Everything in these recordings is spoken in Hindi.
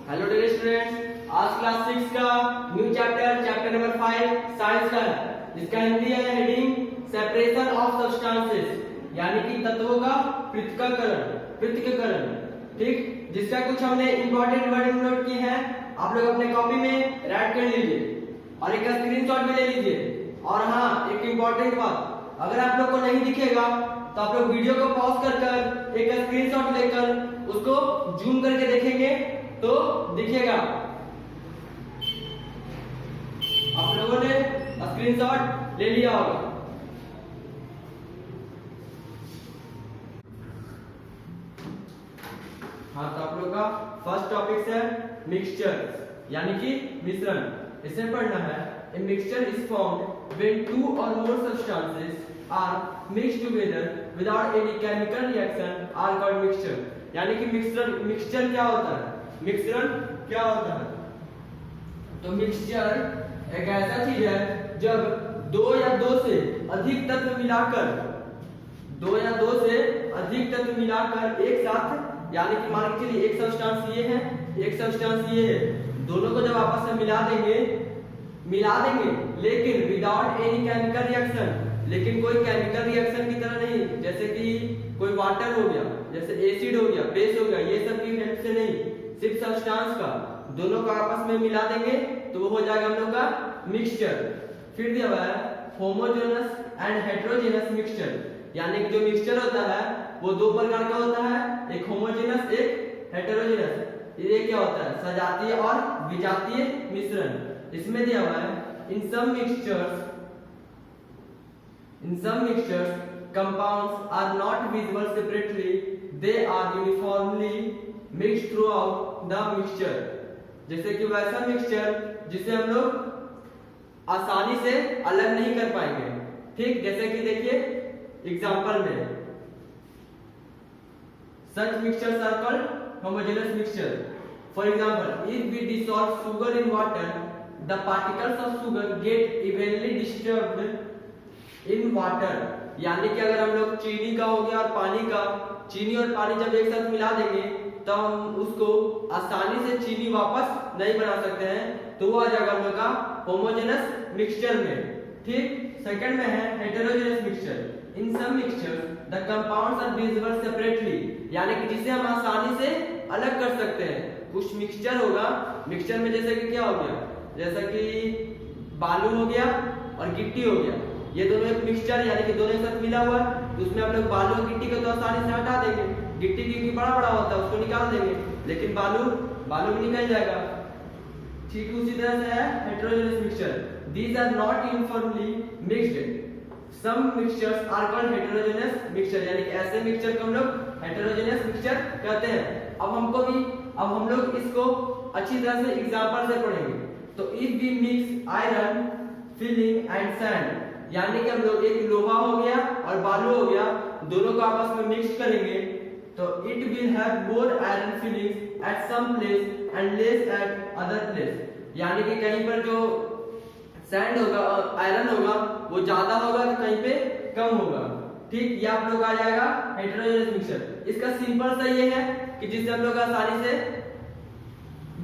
हेलो डियर स्टूडेंट्स, आज क्लास 6 का न्यू चैप्टर नंबर 5 साइंस का है, जिसका हिंदी है हेडिंग सेपरेशन ऑफ सब्सटेंसेस, यानी कि तत्वों का पृथक्करण। ठीक, जिसका कुछ हमने इंपॉर्टेंट वर्ड नोट किए हैं, आप लोग अपने कॉपी में राइट कर लीजिए और एक स्क्रीनशॉट भी ले लीजिए। और हाँ, एक इंपॉर्टेंट बात, अगर आप लोग को नहीं दिखेगा तो आप लोग वीडियो को पॉज कर एक स्क्रीनशॉट लेकर उसको जूम करके देखेंगे तो दिखेगा। आप लोगों ने स्क्रीनशॉट ले लिया होगा। हाँ, तो आप लोग का फर्स्ट टॉपिक है मिक्सचर, यानी कि मिश्रण। इसे पढ़ना है। A mixture is formed when two or more substances are mixed together without any chemical reaction are called mixture। यानी कि मिक्सचर क्या होता है, मिश्रण क्या होता है? तो मिक्सचर एक ऐसा चीज है जब दो या दो से अधिक तत्व मिलाकर एक साथ, यानी कि मान के चलिए एक सब्सटेंस ये है, एक सब्सटेंस ये है, दोनों को जब आपस में मिला देंगे लेकिन विदाउट एनी केमिकल रिएक्शन, लेकिन कोई केमिकल रिएक्शन की तरह नहीं, जैसे कि कोई वाटर हो गया, जैसे एसिड हो गया, बेस हो गया, ये सब की हेल्प से नहीं, सिर्फ सब्सटेंस का दोनों को आपस में मिला देंगे तो वो हो जाएगा हम लोग का मिक्सचर। फिर दिया हुआ है होमोजेनस एंड हेटेरोजेनस मिक्सचर, यानी कि जो मिक्सचर होता है वो दो प्रकार का होता है, एक होमोजेनस, एक हेटेरोजेनस। ये क्या होता है? सजातीय और विजातीय मिश्रण। इसमें दिया हुआ है in some mixtures compounds are not visible separately, they are uniformly mixed throughout the mixture। जैसे कि वैसा मिक्सचर जिसे हम लोग आसानी से अलग नहीं कर पाएंगे। ठीक, जैसे कि देखिए एग्जांपल में such mixtures are called homogeneous mixture। For example, if we dissolve sugar in water, the particles of sugar get evenly disturbed in water। यानी कि अगर हम लोग चीनी का हो गया और चीनी और पानी जब एक साथ मिला देंगे तो हम उसको आसानी से चीनी वापस नहीं बना सकते हैं, तो वो आ जाएगा हम लोग का होमोजेनस मिक्सचर में। ठीक, सेकंड में है heterogeneous mixture. In some mixtures the compounds are visible separately, यानी कि जिसे हम आसानी से अलग कर सकते हैं। कुछ मिक्सचर होगा, मिक्सचर में जैसे कि क्या हो गया, जैसा कि बालू हो गया और गिट्टी हो गया, ये दोनों एक मिक्सचर यानी कि दोनों एक साथ मिला हुआ है, तो उसमें हम लोग बालू और गिट्टी को तो आसानी से हटा देंगे, गिट्टी क्योंकि बड़ा बड़ा होता है उसको निकाल देंगे, लेकिन बालू भी निकल जाएगा। ठीक उसी तरह से है heterogeneous mixture. These are not uniformly mixed, some mixtures are called heterogeneous mixture, यानी कि ऐसे मिक्सचर को हम लोग हेटेरोजेनस मिक्सचर कहते हैं। अब हम लोग इसको अच्छी तरह से एग्जांपल से पढ़ेंगे। तो if we mix iron filing and sand, यानी कि हम लोग एक लोहा हो गया और बालू हो गया, दोनों को आपस में मिक्स करेंगे तो it will have more iron filings at some place and less at other place, यानी कि कहीं पर जो सैंड होगा और आयरन होगा वो ज्यादा होगा तो कहीं पे कम होगा। ठीक, ये आप लोग आ जाएगा हेटेरोजेनस मिक्सचर। इसका सिंपल सा ये है कि जिससे हम लोग आसानी से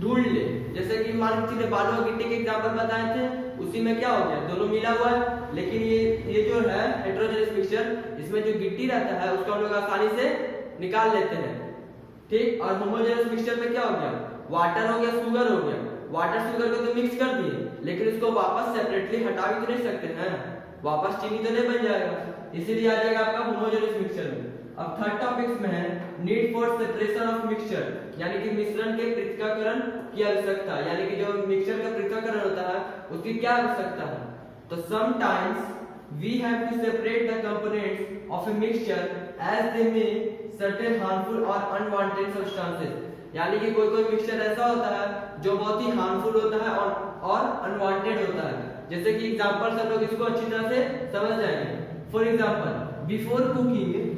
ढूंढ ले, जैसे कि मान लीजिए बालू और गिट्टी के एग्जांपल बताए थे, उसी में क्या हो गया, दोनों मिला हुआ है, लेकिन ये जो है हेटेरोजेनस मिक्सचर, इसमें जो गिट्टी रहता है उसको हम लोग आसानी से निकाल लेते हैं। ठीक, और होमोजेनस मिक्सचर में क्या हो गया, वाटर हो गया, शुगर हो गया, वाटर शुगर को तो मिक्स कर दिए, लेकिन उसको वापस सेपरेटली हटा भी तो नहीं सकते हैं, वापस चीनी तो नहीं बन जाएगा, इसीलिए आ जाएगा आपका होमोजेनस मिक्सचर में। अब थर्ड टॉपिक्स में है need for separation of mixture, यानी कि मिश्रण के पृथक्करण की आवश्यकता, यानी कि जो मिक्सचर का पृथक्करण होता है उसकी क्या आवश्यकता है। तो sometimes we have to separate the components of a mixture as they may certain harmful और अनवांटेड सब्सटेंसेस, यानी कि कोई मिक्सचर ऐसा होता है जो बहुत ही हार्मफुल होता है और अनवांटेड होता है। जैसे कि एग्जांपल से लोग इसको अच्छी तरह से समझ जाएंगे। For example, before cooking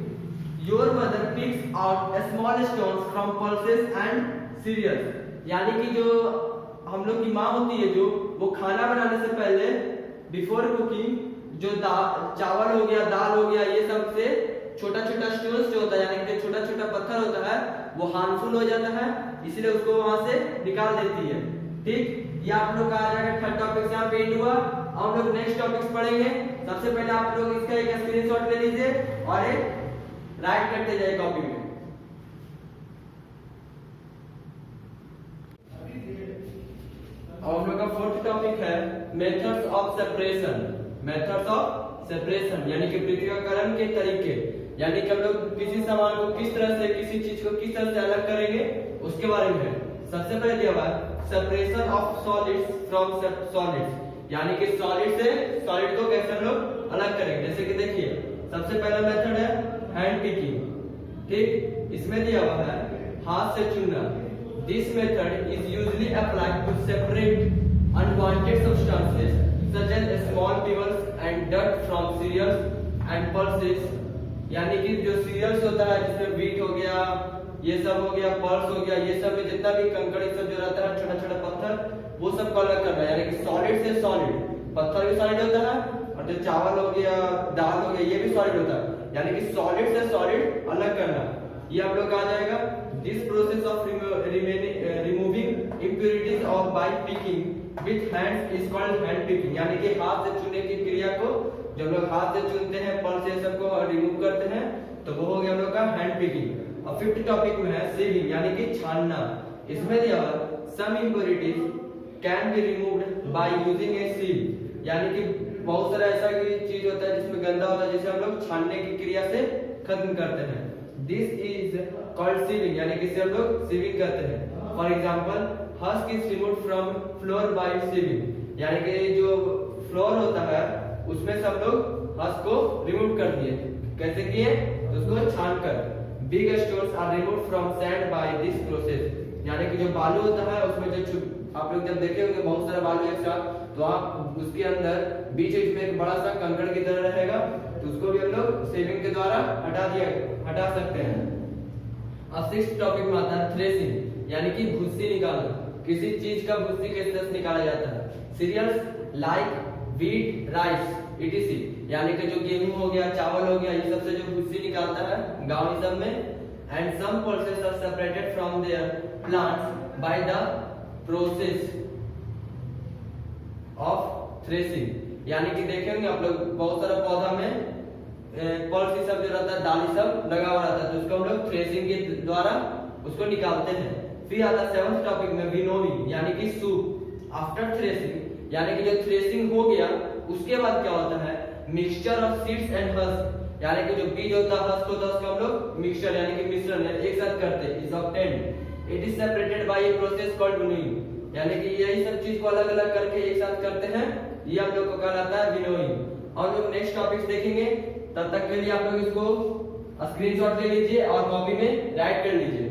your mother picks out small stones from pulses and cereals, यानी कि जो हम लोग की माँ होती है जो वो खाना बनाने से पहले बिफोर कुकिंग जो चावल हो गया, दाल हो गया, ये सब से छोटा छोटा स्टोन्स जो होता है यानी कि जो छोटा छोटा पत्थर होता है वो हार्मफुल हो जाता है, इसलिए उसको वहां से निकाल देती है। ठीक, ये आप लोग का आ जाएगा थर्ड टॉपिक यहाँ पे एंड हुआ। हम लोग नेक्स्ट टॉपिक्स पढ़ेंगे। सबसे पहले आप लोग इसका एक स्क्रीनशॉट ले लीजिए और एक राइट करते जाइए कॉपी में। हम लोग का फोर्थ टॉपिक है methods of separation. Methods of separation यानी कि पृथक्करण के तरीके, यानी कि हम लोग किसी सामान को किस तरह से, किसी चीज को किस तरह से अलग करेंगे उसके बारे में है। सबसे पहले दिया हुआ है separation of solids from solids, यानी कि सॉलिड से सॉलिड को कैसे हम लोग अलग करेंगे। जैसे कि देखिए सबसे पहला मेथड है हैंड पिकिंग। ठीक, इसमें दिया हुआ है हाथ से चुनना। This method is usually applied to separate unwanted substances such as small pebbles and dirt from cereals and pulses, यानी कि जो सीरियल्स होता है जिसमें व्हीट हो गया, ये सब हो गया, पल्स हो गया, ये सब में जितना भी कंकड़ सब जो रहता है छोटा छोटा पत्थर वो सब को अलग करना है। यानी कि सॉलिड से सॉलिड, पत्थर भी सॉलिड होता है और जो चावल हो गया, दाल हो गया, ये भी सॉलिड होता है, यानी कि सॉलिड से सॉलिड अलग करना। ये आप लोग आ जाएगा this process of removing impurities और by picking with hands is called hand picking, यानी कि हाथ से चुनने की क्रिया को जब लोग हाथ से चुनते हैं, पल्स से सबको रिमूव करते हैं तो वो हो गया हम लोग का हैंड पिकिंग। और फिफ्थ टॉपिक में है सीविंग यानी कि छानना। इसमें दिया हुआ some impurities can be removed by using a sieve, यानी कि बहुत सारा ऐसा चीज होता है जिसमें गंदा होता है जिसे हम लोग छानने की क्रिया से खत्म करते हैं। दिस इज कॉल्ड सीविंग, यानी कि इसे हम लोग सीविंग करते हैं। For example husk is removed from flour by sieving, यानी कि जो फ्लोर होता है उसमें से हम लोग हस्क को रिमूव कर दिए। कैसे किए? तो उसको छानकर। Big stones are removed from sand by this process, यानी कि जो बालू होता है उसमें जो आप लोग जब देखे होंगे बहुत सारा बालू एक साथ, तो आप उसके अंदर बीच में एक बड़ा सा कंकड़ की तरह रहेगा, तो उसको भी हम लोग सेविंग के द्वारा हटा सकते हैं। अब सिक्स्थ टॉपिक में आता है थ्रेसिंग, यानी कि भूसी निकालना। किसी चीज का भूसी किस तरह से निकाला जाता है। Cereals like wheat, rice etc, यानी कि जो गेहूं हो गया, चावल हो गया, ये सब से जो भूसी निकालता है गांव सब में। And some pulses are separated from their plants by the process of threshing, यानी कि देखेंगे आप लोग बहुत सारा पौधा में पल्स सब जो रहता है, दाली सब लगा हुआ रहता है, तो उसको हम लोग थ्रेसिंग के द्वारा उसको निकालते हैं। फिर आता है सेवंथ टॉपिक में विनोविंग, यानी कि सूप। आफ्टर थ्रेसिंग, यानी कि जो थ्रेसिंग हो गया उसके बाद क्या होता है mixture of seeds and husk, यानी कि जो बीज होता है, हस्क होता है, उसको हम लोग मिक्सचर यानी कि मिश्रण एक साथ करते हैं। Is obtained, it is separated by a process called winnowing, यानी कि यही सब चीज को अलग अलग करके एक साथ करते हैं, ये हम लोग को कहलाता है विनोइंग। और लोग नेक्स्ट टॉपिक्स देखेंगे, तब तक के लिए आप लोग इसको स्क्रीनशॉट ले लीजिए और कॉपी में राइट कर लीजिए।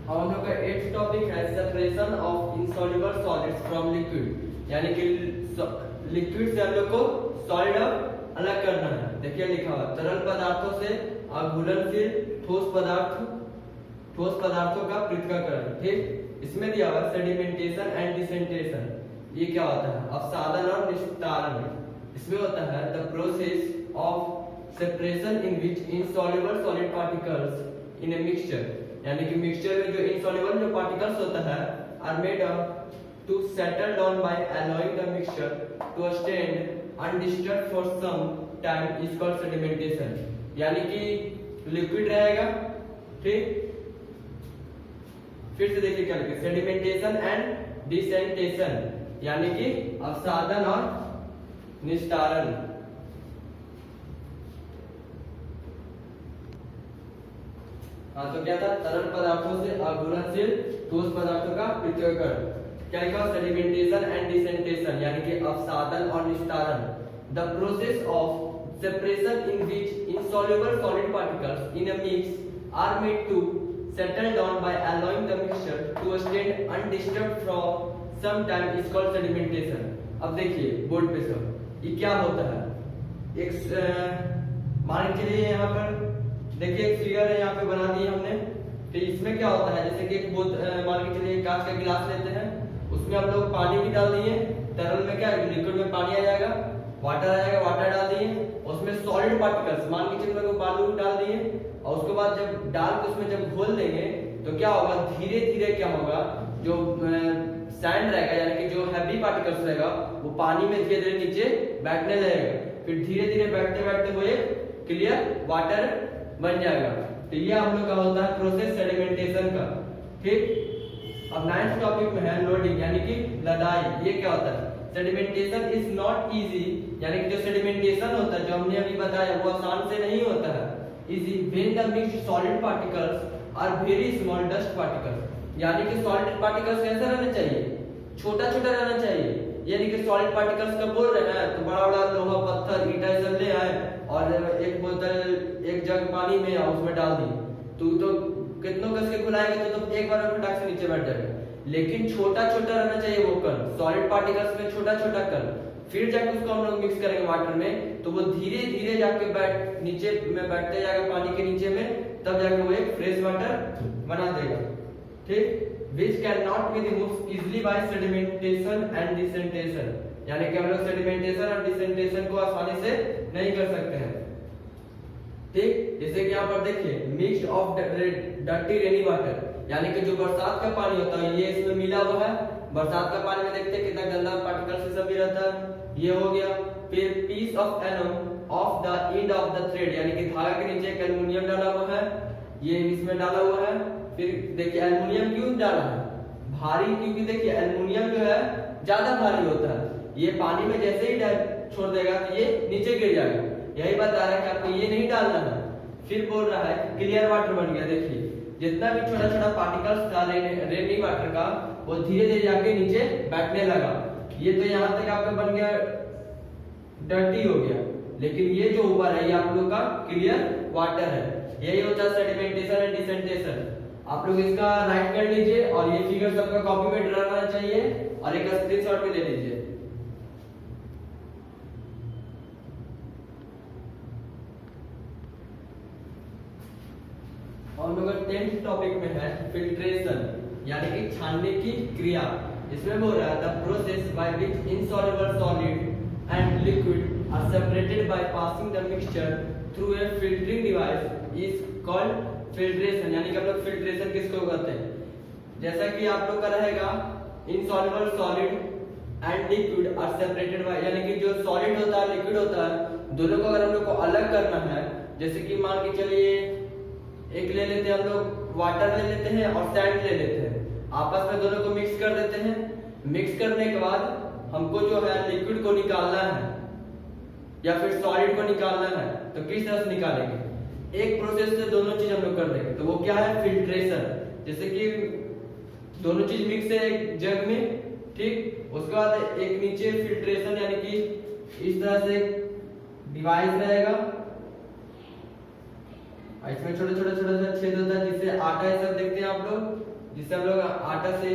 हम लोग का 8th टॉपिक है separation of insoluble solids from liquid, यानी कि लिक्विड से हम लोग को सॉलिड अलग करना है। देखिए लिखा हुआ तरल पदार्थों से अघुलनशील ठोस पदार्थों का पृथक्करण। ठीक, इसमें दिया हुआ सेडिमेंटेशन एंड डिसेंटेशन। ये क्या होता है अपसादन और निस्तारण। इसमें होता है the process of separation in which insoluble solid particles in a mixture, यानी कि मिक्सचर में जो इनसॉल्युबल जो पार्टिकल्स होता है are made up to settle down by allowing the mixture to stand undisturbed for some time is called sedimentation, यानी कि लिक्विड रहेगा। ठीक, फिर से देखिए क्या लिखा सेडिमेंटेशन एंड डिसेंटेशन, यानी कि अपसादन और निस्तारण। हाँ, तो क्या था तरल पदार्थों से अघुलनशील ठोस पदार्थों का पृथक्करण। क्या लिखा सेडिमेंटेशन एंड डिसेंटेशन, यानी कि अपसादन और निस्तारण। The process of separation in which insoluble solid particles in a mix are made to settle down by allowing the mixture to stand undisturbed from some time is called sedimentation। अब देखिए बोर्ड पे सब ये क्या होता है। एक मान के लिए यहाँ पर देखिए एक फिगर है यहाँ पे बना दी हमने। तो इसमें क्या होता है जैसे कि एक मान के चलिए कांच का गिलास लेते हैं, उसमें हम लोग पानी भी डाल दिए तरल में क्या है, लिक्विड में पानी आ जाएगा, वाटर आ जाएगा, वाटर डाल दिए, उसमें सॉलिड पार्टिकल्स मान के चलो बालू डाल दिए, और उसके बाद जब डाल के उसमें जब घोल देंगे तो क्या होगा, धीरे धीरे क्या होगा, जो सैंड रहेगा यानी कि जो हैवी पार्टिकल्स रहेगा वो पानी में धीरे धीरे नीचे बैठने लगेगा, फिर धीरे धीरे बैठते बैठते वो एक क्लियर वाटर बन जाएगा। तो ये हम लोग का होता है प्रोसेस सेडिमेंटेशन का। ठीक, अब 9th टॉपिक में है लोडिंग यानी कि लदाई। ये क्या होता है, सेडिमेंटेशन इज नॉट इजी, यानी कि जो सेडिमेंटेशन होता है जो हमने अभी बताया वो आसान से नहीं होता है। Easy when the mixed solid particles are very small dust particles, यानी कि सॉलिड पार्टिकल्स कैसा रहना चाहिए, छोटा छोटा रहना चाहिए। यानी कि सॉलिड पार्टिकल्स का बोल रहे हैं तो बड़ा बड़ा लोहा पत्थर ईटा सब ले आए और एक बोतल एक जग पानी में और उसमें डाल दी, तो कितनों कस के घुलाएंगे तो एक बार में फटाक से नीचे बैठ जाएगा। लेकिन छोटा छोटा रहना चाहिए वो कण, सॉलिड पार्टिकल्स में छोटा छोटा कण, फिर जाके उसको हम लोग मिक्स करेंगे वाटर में तो वो धीरे धीरे जाके बैठ नीचे में बैठते जाएगा पानी के नीचे में, तब जाके वो एक फ्रेश वाटर बना देगा। ठीक, which cannot be removed easily by sedimentation and desentation, यानी कि हम लोग सेडिमेंटेशन और डिसेंटेशन को आसानी से नहीं कर सकते हैं। ठीक, जैसे कि यहाँ पर देखिए mixed of dirty rainy water, यानी कि जो बरसात का पानी होता है ये इसमें मिला हुआ है। बरसात का पानी में देखते हैं कितना गंदा पार्टिकल से सब भी रहता है, ये हो गया। फिर पीस ऑफ एनम of the end of the thread, यानी कि धागा के नीचे एक एल्युमिनियम डाला हुआ है, ये इसमें डाला हुआ है। फिर देखिए एल्युमिनियम क्यों डाला है, भारी, क्योंकि देखिए एल्युमिनियम जो है ज्यादा भारी होता है, ये पानी में जैसे ही छोड़ देगा तो ये नीचे गिर जाएगा। यही बता रहा है कि आपको ये नहीं डालना है। फिर बोल रहा है क्लियर वाटर बन गया, देखिए जितना भी छोटा छोटा पार्टिकल्स था रेनी वाटर का वो धीरे धीरे जाके नीचे बैठने लगा। ये तो यहाँ तक आपका बन गया डर्टी हो गया, लेकिन ये जो ऊपर है ये आप लोग का क्लियर वाटर है। यही होता है सेडिमेंटेशन एंड डिसेंटेशन। आप लोग इसका राइट कर लीजिए और ये फिगर सबका कॉपी में ड्रा करना चाहिए और एक स्क्रीनशॉट भी ले लीजिए। हम लोग 10th टॉपिक में है फिल्ट्रेशन, यानी कि छानने की क्रिया। इसमें बोल रहा है the process by which insoluble solid and liquid are separated by passing the mixture through a filtering device is called filtration, यानी कि हम लोग फिल्ट्रेशन किसको कहते हैं। जैसा कि आप लोग का रहेगा insoluble solid and liquid are separated by, यानी कि जो सॉलिड होता है लिक्विड होता है दोनों को अगर हम लोग को अलग करना है, जैसे कि मान के चलिए एक ले लेते हैं हम लोग वाटर ले लेते हैं और सैंड ले लेते हैं, आपस में दोनों को मिक्स कर देते हैं। मिक्स करने के बाद हमको जो है लिक्विड को निकालना है या फिर सॉलिड को निकालना है, तो किस तरह से निकालेंगे, एक प्रोसेस से दोनों चीज हम लोग कर देंगे, तो वो क्या है फिल्ट्रेशन। जैसे कि दोनों चीज मिक्स है एक जग में, ठीक, उसके बाद एक नीचे फिल्ट्रेशन यानी कि इस तरह से डिवाइस रहेगा, इसमें छोटे छोटे छोटे सा छेद होता है जिससे आटा ये सब देखते हैं आप लोग, जिससे हम लोग आटा से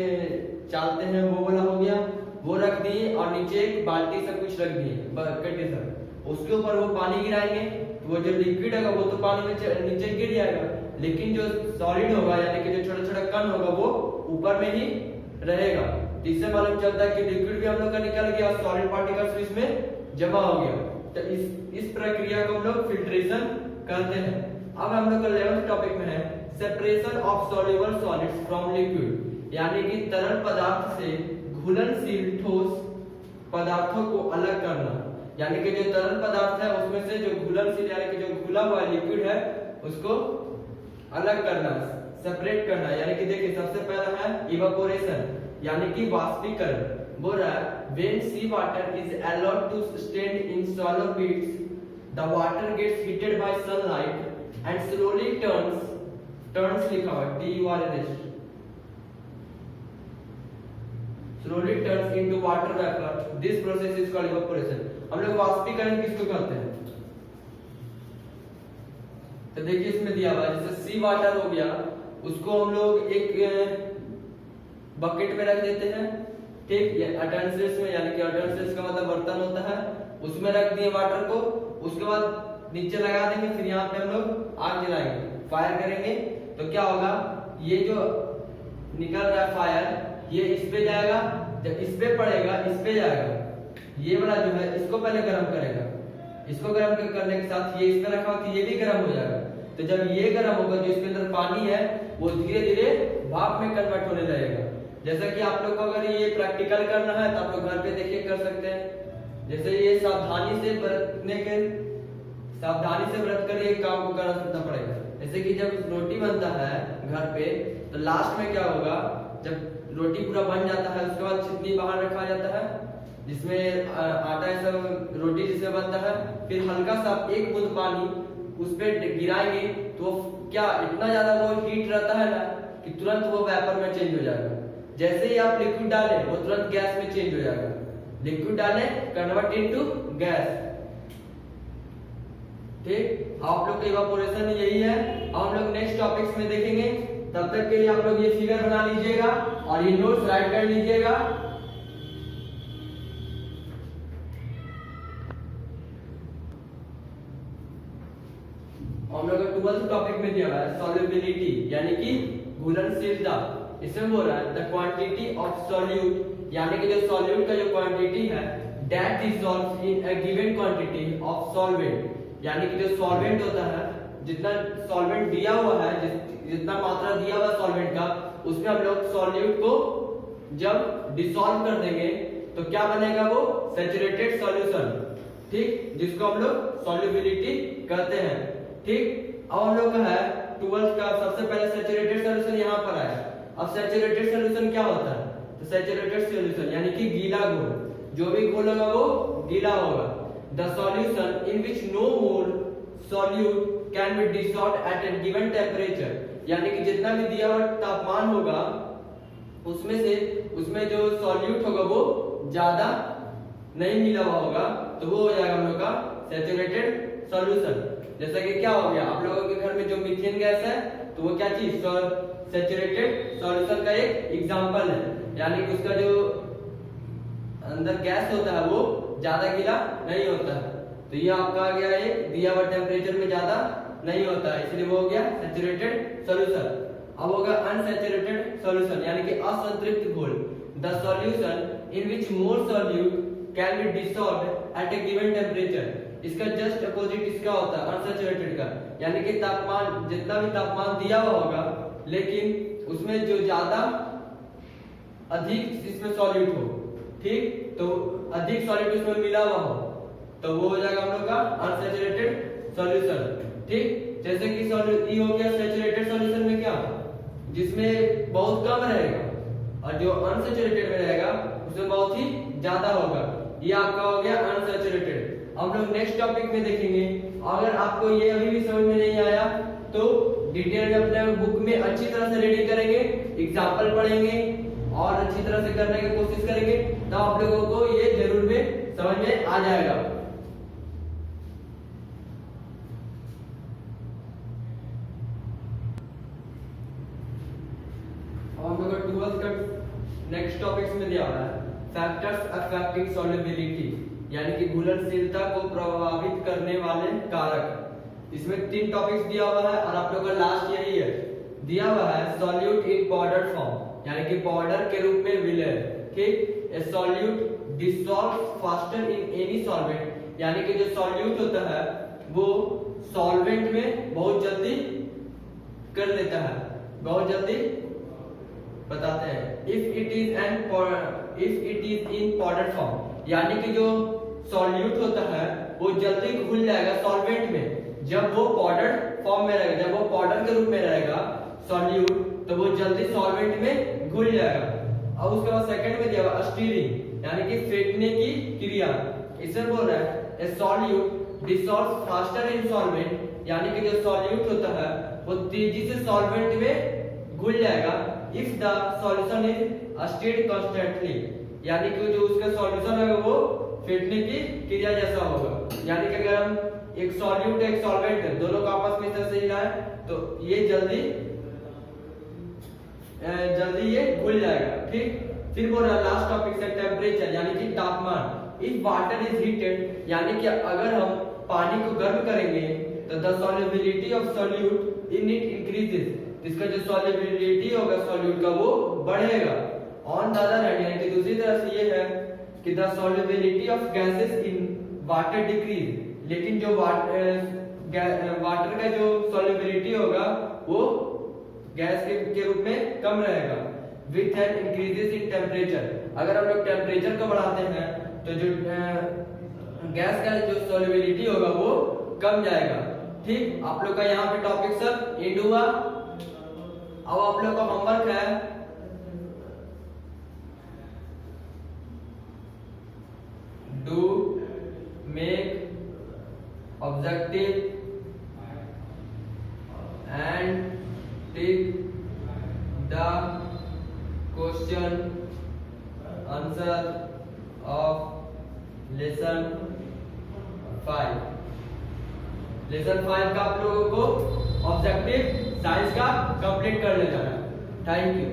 चालते हैं, वो वाला हो गया, वो रख दिए और नीचे एक बाल्टी सब कुछ रख दिए बकेट सब, उसके ऊपर वो पानी गिराएंगे तो वो जो लिक्विड होगा वो तो पानी में नीचे गिर जाएगा, लेकिन जो सॉलिड होगा यानी कि जो छोटा छोटा कण होगा वो ऊपर में ही रहेगा। इससे मालूम चलता है कि लिक्विड भी हम लोग का निकल गया और सॉलिड पार्टिकल्स भी इसमें जमा हो गया। तो इस प्रक्रिया को हम लोग फिल्ट्रेशन कहते हैं। अब हम लोग का 11th टॉपिक में है separation of soluble solids from liquid, यानी कि तरल पदार्थ से घुलनशील ठोस पदार्थों को अलग करना, यानी कि जो तरल पदार्थ है उसमें से जो घुलनशील यानी कि जो घुला हुआ लिक्विड है उसको अलग करना, सेपरेट करना। यानी कि देखिए सबसे पहला है इवेपोरेशन यानी कि वाष्पीकरण। बोल रहा है when sea water is allowed to stand in shallow pits, the water gets heated by sunlight and slowly turns लिखा हुआ TURNS, slowly turns into water vapor. This process is called evaporation. हम लोग वाष्पीकरण किसको कहते हैं, तो देखिए इसमें दिया हुआ है जैसे सी वाटर हो गया, उसको हम लोग एक बकेट में रख देते हैं, ठीक, ये अटेंसिल्स में, यानी कि अटेंसिल्स का मतलब बर्तन होता है, उसमें रख दिए वाटर को, उसके बाद नीचे लगा देंगे, फिर यहाँ पे हम लोग आग जलाएंगे, फायर करेंगे, तो क्या होगा, ये जो निकल रहा है फायर ये इस पे जाएगा जब इस पे पड़ेगा इस पे जाएगा, ये वाला जो है इसको पहले गर्म करेगा, इसको गर्म करने के साथ ये इस पे रखा हो तो ये भी गर्म हो जाएगा। तो जब ये गर्म होगा जो इसके अंदर पानी है वो धीरे धीरे भाप में कन्वर्ट होने लगेगा। जैसा कि आप लोग को अगर ये प्रैक्टिकल करना है तो आप लोग घर पे देखिए कर सकते हैं। जैसे ये सावधानी से व्रत कर ये काम को करना पड़ेगा। जैसे कि जब रोटी बनता है घर पे तो लास्ट में क्या होगा, जब रोटी पूरा बन जाता है उसके बाद छितनी बाहर रखा जाता है जिसमें आटा ऐसा रोटी जिससे बनता है, फिर हल्का सा एक बूंद पानी उस पे गिराएंगे तो क्या इतना ज्यादा वो हीट रहता है ना कि तुरंत वो वेपर में चेंज हो जाएगा। जैसे ही आप लिक्विड डालें वो तुरंत गैस में चेंज हो जाएगा। लिक्विड डालें कन्वर्ट इनटू गैस। ठीक, आप लोग का इवापोरेशन यही है। हम लोग नेक्स्ट टॉपिक्स में देखेंगे। तब तक के लिए आप लोग ये फिगर बना लीजिएगा और ये नोट्स राइट कर लीजिएगा। हम लोग का 12th टॉपिक में दिया हुआ है सॉल्युबिलिटी यानी कि घुलनशीलता। इसमें बोल रहा है द क्वांटिटी ऑफ सॉल्यूट यानी कि जो सॉल्यूट का जो क्वांटिटी है that dissolves in a given quantity of solvent यानी कि जो सॉल्वेंट होता है, जितना सॉल्वेंट दिया हुआ है, जितना मात्रा दिया हुआ सॉल्वेंट का, उसमें हम लोग सॉल्यूट को जब डिसॉल्व कर देंगे तो क्या बनेगा, वो सैचुरेटेड सॉल्यूशन। ठीक, जिसको हम लोग सॉल्युबिलिटी कहते हैं। ठीक, अब हम लोग का है 12th का सबसे पहले सैचुरेटेड सॉल्यूशन यहाँ पर आया। अब सैचुरेटेड सॉल्यूशन क्या होता है, तो सैचुरेटेड सॉल्यूशन यानी कि गीला घोल, जो भी घोल होगा वो गीला होगा। The solution in which no more solute can be dissolved at a given temperature यानी कि जितना भी दिया हुआ तापमान होगा उसमें जो सॉल्यूट होगा वो ज्यादा नहीं मिला हुआ होगा, तो वो हो जाएगा हम लोग का सैचुरेटेड सॉल्यूशन। जैसा कि क्या हो गया, आप लोगों के घर में जो मीथेन गैस है तो वो क्या चीज, सैचुरेटेड सॉल्यूशन का एक एग्जांपल है। यानी कि उसका जो अंदर गैस होता है वो ज्यादा गीला नहीं होता है, तो ये आपका आ गया एक दिया हुआ टेम्परेचर में ज्यादा नहीं होता है, इसलिए वो हो गया सैचुरेटेड सॉल्यूशन। अब होगा अनसैचुरेटेड सॉल्यूशन यानी कि असंतृप्त घोल। The solution in which more solute can be dissolved at a given temperature. इसका जस्ट अपोजिट इसका होता है अनसैचुरेटेड का, यानी कि तापमान जितना भी तापमान दिया हुआ होगा लेकिन उसमें जो ज्यादा अधिक इसमें सॉल्यूट हो, ठीक, तो अधिक सॉल्यूट उसमें मिला हुआ हो तो वो हो जाएगा हम लोग का अनसैचुरेटेड सॉल्यूशन। ठीक, जैसे कि ये हो गया सैचुरेटेड सॉल्यूशन में क्या, जिसमें बहुत कम रहेगा और जो अनसैचुरेटेड में रहेगा उसमें बहुत ही ज्यादा होगा, ये आपका हो गया अनसैचुरेटेड। हम लोग नेक्स्ट टॉपिक में देखेंगे। अगर आपको ये अभी भी समझ में नहीं आया तो डिटेल में अपने बुक में अच्छी तरह से रीडिंग करेंगे, एग्जाम्पल पढ़ेंगे और अच्छी तरह से करने की कोशिश करेंगे, तब आप लोगों को ये जरूर में समझ में आ जाएगा। हम लोग 12th का नेक्स्ट टॉपिक्स में दिया हुआ है फैक्टर्स अफेक्टिंग सॉल्युबिलिटी यानी कि घुलनशीलता को प्रभावित करने वाले कारक। इसमें 3 टॉपिक्स दिया हुआ है और आप लोगों का लास्ट यही है, दिया हुआ है सॉल्यूट इन पाउडर फॉर्म यानी कि पाउडर के रूप में विलय। ठीक, ए solute dissolves faster in any solvent यानी कि जो सॉल्यूट होता है वो सॉल्वेंट में बहुत जल्दी कर लेता है, बहुत जल्दी बताते हैं। If it is in powder form यानी कि जो सॉल्यूट होता है वो जल्दी घुल जाएगा सॉल्वेंट में जब वो पाउडर फॉर्म में रहेगा, जब वो पाउडर के रूप में रहेगा सॉल्यूट तो वो जल्दी सॉल्वेंट में घुल जाएगा। अब उसके बाद सेकंड में दिया हुआ स्टीरिंग यानी कि फेंटने की क्रिया। इसमें बोल रहा है ए solute dissolves faster in solvent यानी कि जो सॉल्यूट होता है वो तेजी से सॉल्वेंट में घुल जाएगा if the solution is stirred constantly यानी कि जो उसका सॉल्यूशन है वो फेंटने की क्रिया जैसा होगा। यानी कि अगर हम एक सॉल्यूट एक सॉल्वेंट दोनों को आपस में इस तरह से हिलाएं तो ये जल्दी ये घुल जाएगा। ठीक, फिर बोल रहा है लास्ट टॉपिक से टेम्परेचर यानी कि तापमान। इफ वाटर इज हीटेड यानी कि अगर हम पानी को गर्म करेंगे तो the solubility of solute in it increases, इसका जो सॉल्युबिलिटी होगा सॉल्यूट का वो बढ़ेगा। ऑन द अदर हैंड यानी कि दूसरी तरफ से ये है कि the solubility of gases in water decrease, लेकिन जो वाटर का जो सॉल्युबिलिटी होगा वो गैस के रूप में कम रहेगा with an increases in temperature. अगर हम लोग टेम्परेचर को बढ़ाते हैं तो जो गैस का जो सॉल्युबिलिटी होगा वो कम जाएगा। ठीक, आप लोग का यहाँ पे टॉपिक सब एंड हुआ। अब आप लोग का होमवर्क है do make objective and tick the question answer of lesson 5। Lesson 5 का आप लोगों को ऑब्जेक्टिव साइंस का कंप्लीट कर ले जाना। Thank you.